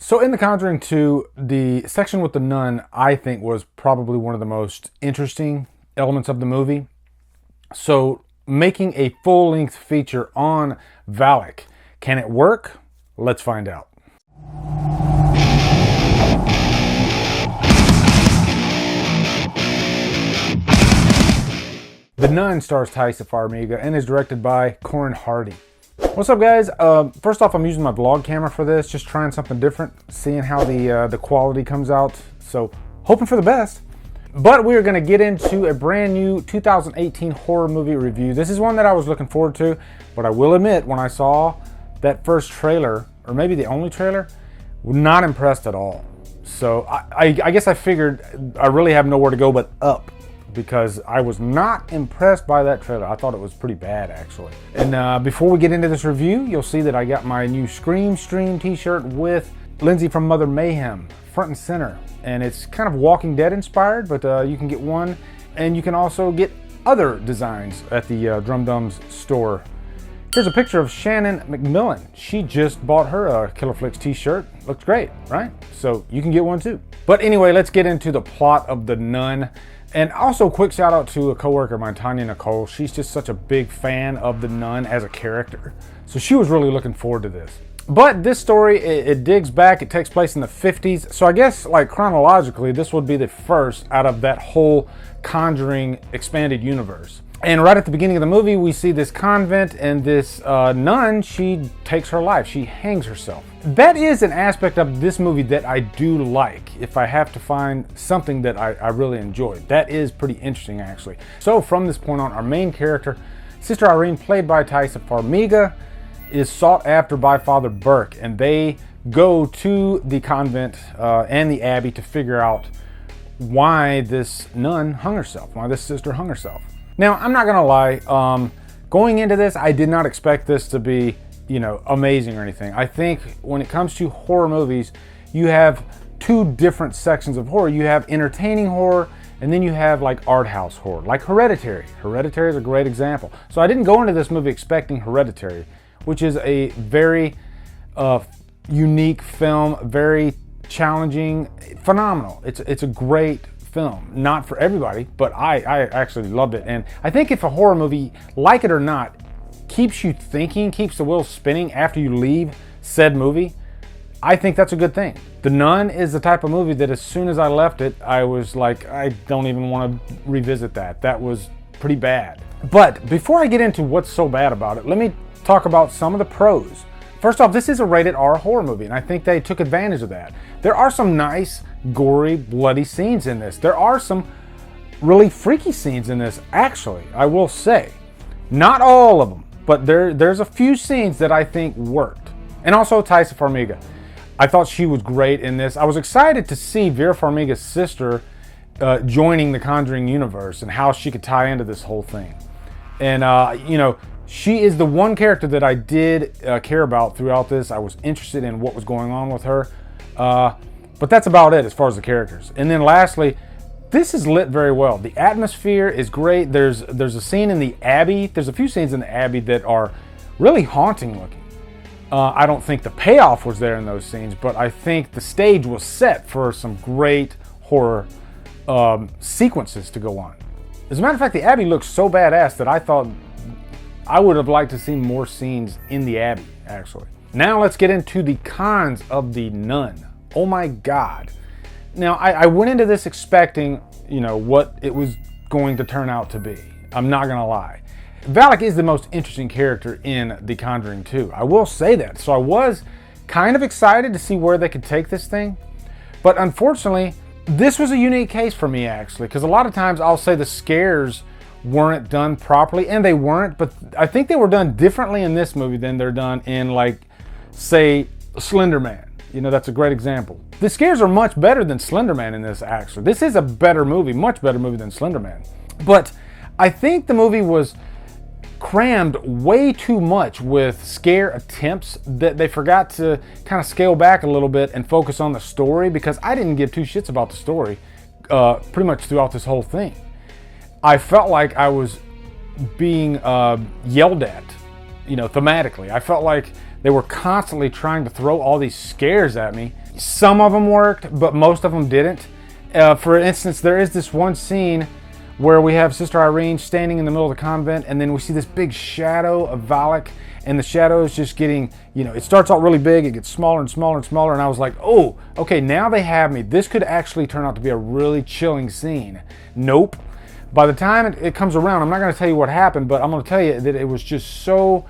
So in The Conjuring 2, the section with the nun, I think, was probably one of the most interesting elements of the movie. So making a full-length feature on Valak, can it work? Let's find out. The Nun stars Taissa Farmiga and is directed by Corin Hardy. What's up, guys? First off, I'm using my vlog camera for this, just trying something different, seeing how the quality comes out. So, hoping for the best. But we are going to get into a brand new 2018 horror movie review. This is one that I was looking forward to, but I will admit, when I saw that first trailer, or maybe the only trailer, not impressed at all. So, I guess I figured I really have nowhere to go but up, because I was not impressed by that trailer. I thought it was pretty bad, actually. And before we get into this review, you'll see that I got my new Scream Stream t-shirt with Lindsay from Mother Mayhem front and center. And it's kind of Walking Dead inspired, but you can get one. And you can also get other designs at the Drumdums store. Here's a picture of Shannon McMillan. She just bought her Killer Flicks t-shirt. Looks great, right? So you can get one too. But anyway, let's get into the plot of The Nun. And also, quick shout out to a coworker of mine, Tanya Nicole. She's just such a big fan of the nun as a character. So she was really looking forward to this. But this story, it digs back. It takes place in the 50s. So I guess, like, chronologically, this would be the first out of that whole Conjuring expanded universe. And right at the beginning of the movie, we see this convent, and this nun, she takes her life. She hangs herself. That is an aspect of this movie that I do like, if I have to find something that I really enjoy. That is pretty interesting, actually. So from this point on, our main character, Sister Irene, played by Taissa Farmiga, is sought after by Father Burke, and they go to the convent and the abbey to figure out why this nun hung herself, why this sister hung herself. Now, I'm not gonna lie, going into this, I did not expect this to be, amazing or anything. I think when it comes to horror movies, you have two different sections of horror. You have entertaining horror, and then you have like art house horror, like Hereditary. Hereditary is a great example. So I didn't go into this movie expecting Hereditary, which is a very unique film, very challenging, phenomenal. It's a great film. Not for everybody, but I actually loved it. And I think if a horror movie, like it or not, keeps you thinking, keeps the wheels spinning after you leave said movie, I think that's a good thing. The Nun is the type of movie that as soon as I left it, I was like, I don't even want to revisit that. That was pretty bad. But before I get into what's so bad about it, let me talk about some of the pros. First off, this is a rated R horror movie, and I think they took advantage of that. There are some nice, gory, bloody scenes in this. There are some really freaky scenes in this, actually, I will say. Not all of them, but there's a few scenes that I think worked. And also Taissa Farmiga. I thought she was great in this. I was excited to see Vera Farmiga's sister joining the Conjuring universe and how she could tie into this whole thing. And, she is the one character that I did care about throughout this. I was interested in what was going on with her. But that's about it as far as the characters. And then lastly, this is lit very well. The atmosphere is great. There's a scene in the Abbey. There's a few scenes in the Abbey that are really haunting looking. I don't think the payoff was there in those scenes, but I think the stage was set for some great horror sequences to go on. As a matter of fact, the Abbey looks so badass that I thought I would have liked to see more scenes in the Abbey, actually. Now let's get into the cons of the Nun. Oh my God. Now, I went into this expecting, what it was going to turn out to be. I'm not gonna lie. Valak is the most interesting character in The Conjuring 2. I will say that. So I was kind of excited to see where they could take this thing. But unfortunately, this was a unique case for me, actually, because a lot of times I'll say the scares weren't done properly, and they weren't, but I think they were done differently in this movie than they're done in, like, say, Slender Man. That's a great example. The scares are much better than Slender Man in this, actually. This is a better movie, much better movie than Slender Man. But I think the movie was crammed way too much with scare attempts that they forgot to kind of scale back a little bit and focus on the story, because I didn't give two shits about the story pretty much throughout this whole thing. I felt like I was being yelled at, thematically. I felt like They were constantly trying to throw all these scares at me. Some of them worked, but most of them didn't. For instance, there is this one scene where we have Sister Irene standing in the middle of the convent, and then we see this big shadow of Valak, and the shadow is just getting, it starts out really big, it gets smaller and smaller and smaller, and I was like, oh, okay, now they have me. This could actually turn out to be a really chilling scene. Nope. By the time it comes around, I'm not going to tell you what happened, but I'm going to tell you that it was just so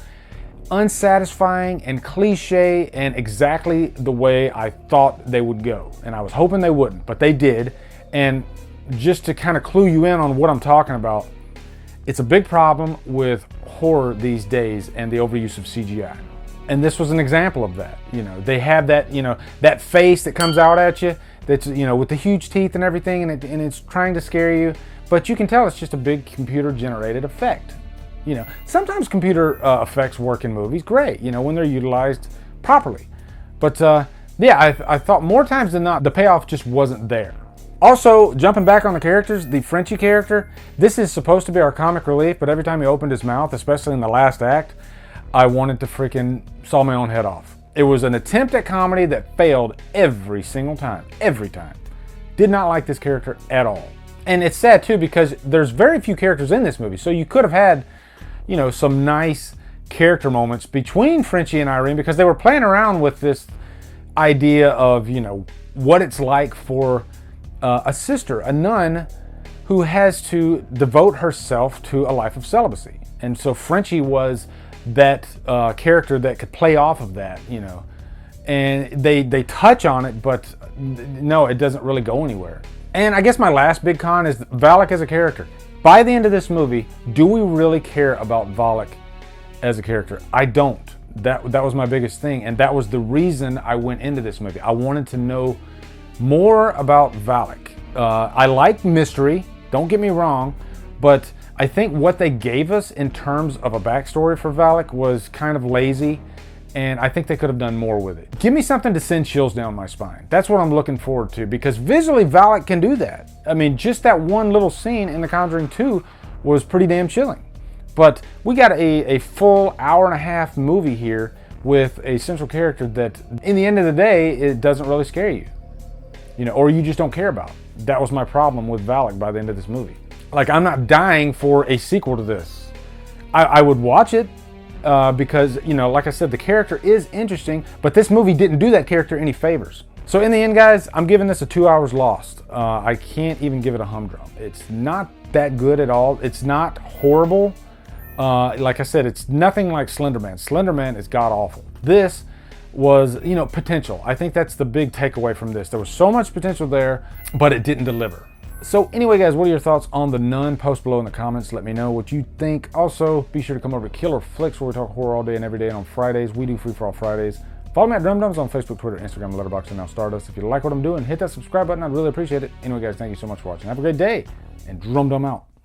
unsatisfying and cliche and exactly the way I thought they would go. And I was hoping they wouldn't, but they did. And just to kind of clue you in on what I'm talking about, it's a big problem with horror these days and the overuse of CGI. And this was an example of that. They have that, that face that comes out at you, that's, with the huge teeth and everything, and it's trying to scare you, but you can tell it's just a big computer generated effect. Sometimes computer effects work in movies great, when they're utilized properly. But yeah, I thought more times than not, the payoff just wasn't there. Also, jumping back on the characters, the Frenchie character, this is supposed to be our comic relief, but every time he opened his mouth, especially in the last act, I wanted to freaking saw my own head off. It was an attempt at comedy that failed every single time. Every time. Did not like this character at all. And it's sad too, because there's very few characters in this movie, so you could have had, some nice character moments between Frenchie and Irene, because they were playing around with this idea of, what it's like for a sister, a nun, who has to devote herself to a life of celibacy. And so Frenchie was that character that could play off of that, and they touch on it, but no, it doesn't really go anywhere. And I guess my last big con is Valak as a character. By the end of this movie, do we really care about Valak as a character? I don't. That was my biggest thing, and that was the reason I went into this movie. I wanted to know more about Valak. I like mystery, don't get me wrong, but I think what they gave us in terms of a backstory for Valak was kind of lazy, and I think they could have done more with it. Give me something to send chills down my spine. That's what I'm looking forward to, because visually Valak can do that. I mean, just that one little scene in The Conjuring 2 was pretty damn chilling. But we got a full hour-and-a-half movie here with a central character that, in the end of the day, it doesn't really scare you. Or you just don't care about. That was my problem with Valak by the end of this movie. Like, I'm not dying for a sequel to this. I would watch it because, like I said, the character is interesting, but this movie didn't do that character any favors. So in the end, guys, I'm giving this a 2 hours lost. I can't even give it a humdrum. It's not that good at all. It's not horrible. Like I said, it's nothing like Slender Man. Slender Man is god-awful. This was, potential. I think that's the big takeaway from this. There was so much potential there, but it didn't deliver. So anyway, guys, what are your thoughts on the Nun? Post below in the comments. Let me know what you think. Also, be sure to come over to Killer Flicks, where we talk horror all day and every day. And on Fridays, we do Free For All Fridays. Follow me at Drumdums on Facebook, Twitter, Instagram, Letterboxd, and now Stardust. If you like what I'm doing, hit that subscribe button. I'd really appreciate it. Anyway, guys, thank you so much for watching. Have a great day, and Drumdum out.